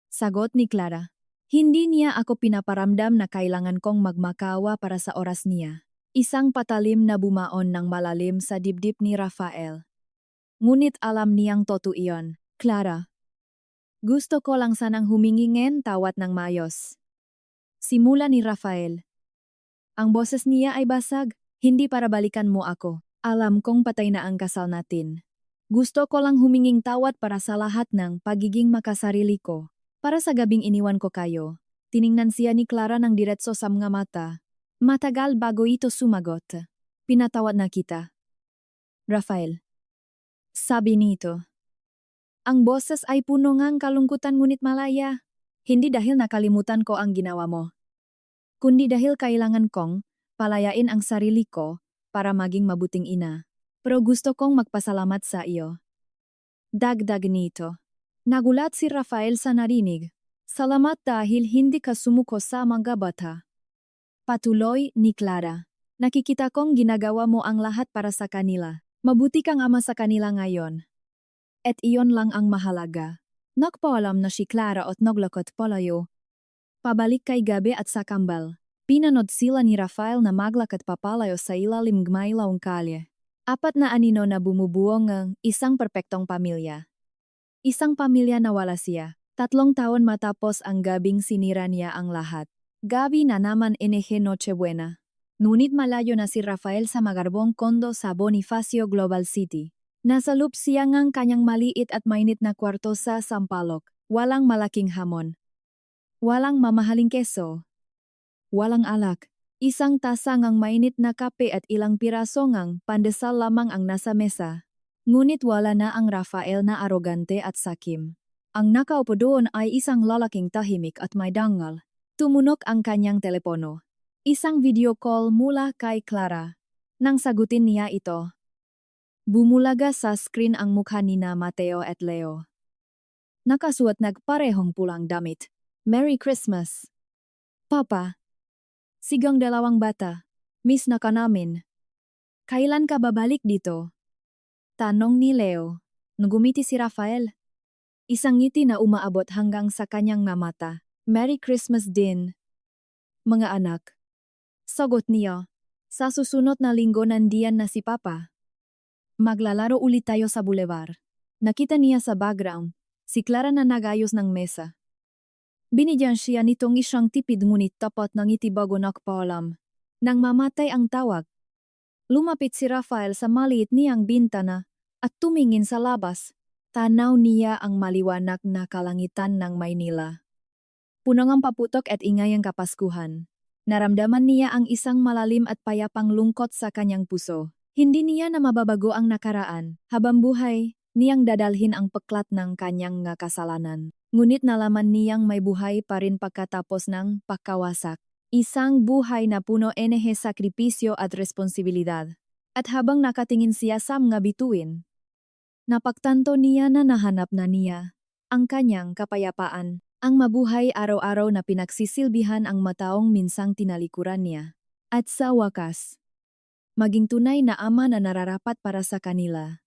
Sagot ni Clara. Hindi niya ako pinaparamdam na kailangan kong magmakawa para sa oras niya. Isang patalim na bumaon ng malalim sa dibdib ni Rafael. Ngunit alam niyang totoo iyon. Clara. Gusto ko lang sanang humingingen tawat ng mayos. Simula ni Rafael. Ang boses niya ay basag, hindi para balikan mo ako. Alam kong patay na ang kasal natin. Gusto ko lang huminging tawad para sa lahat ng pagiging makasarili ko. Para sa gabing iniwan ko kayo, tiningnan siya ni Clara ng diretso sa mga mata. Matagal bago ito sumagot. Pinatawad na kita. Rafael. Sabi nito. Ang boses ay puno ngang kalungkutan ngunit malaya. Hindi dahil nakalimutan ko ang ginawa mo. Kundi dahil kailangan kong palayain ang sarili ko para maging mabuting ina. Pero gusto kong magpasalamat sa iyo. Dagdag nito. Nagulat si Rafael sa narinig. Salamat dahil hindi ka sumuko sa mga bata. Patuloy ni Clara. Nakikita kong ginagawa mo ang lahat para sa kanila. Mabuti kang ama sa kanila ngayon. At iyon lang ang mahalaga. Nagpaalam na si Clara at naglakot palayo. Pabalik kay Gabe at sa kambal. Pinanod sila ni Rafael na maglakad papalayo sa ilalim gmailawng kalye. Apat na anino na bumubuo ng isang perpektong pamilya. Isang pamilya na wala siya. 3 taon matapos ang gabing sinira niya ang lahat. Gabi na naman NG Nochebuena. Ngunit malayo na si Rafael sa magarbong kondo sa Bonifacio Global City. Nasa loop siya ngang kanyang maliit at mainit na kwarto sa Sampaloc. Walang malaking hamon. Walang mamahaling keso. Walang alak. Isang tasa ngang mainit na kape at ilang piraso ngang pandesal lamang ang nasa mesa. Ngunit wala na ang Rafael na arogante at sakim. Ang nakaupo doon ay isang lalaking tahimik at may dangal. Tumunok ang kanyang telepono. Isang video call mula kay Clara. Nang sagutin niya ito, bumulaga sa screen ang mukha nina Mateo at Leo. Nakasuot nagparehong pulang damit. Merry Christmas. Papa. Sigang dalawang bata. Miss na ka namin. Kailan ka babalik dito? Tanong ni Leo. Nagumiti si Rafael. Isang ngiti na umaabot hanggang sa kanyang mamata. Merry Christmas din. Mga anak. Sagot niya. Sa susunod na linggo nandiyan na si Papa. Maglalaro ulit tayo sa boulevard. Nakita niya sa background, si Clara na nagayos ng mesa. Binigyan siya nitong isang tipid ngunit tapat ng ngiti bago nakpaalam. Nang mamatay ang tawag, lumapit si Rafael sa maliit niyang bintana at tumingin sa labas. Tanaw niya ang maliwanag na kalangitan ng Maynila. Punong ang paputok at ingay ang Kapaskuhan. Naramdaman niya ang isang malalim at payapang lungkot sa kanyang puso. Hindi niya na mababago ang nakaraan. Habang buhay, niyang dadalhin ang peklat ng kanyang nga kasalanan. Ngunit nalaman niyang may buhay pa rin pagkatapos ng pagkawasak. Isang buhay na puno ng sakripisyo at responsibilidad. At habang nakatingin siya sa mga bituin, napagtanto niya na nahanap na niya ang kanyang kapayapaan. Ang mabuhay araw-araw na pinagsisilbihan ang mataong minsang tinalikuran niya. At sa wakas, maging tunay na ama na nararapat para sa kanila.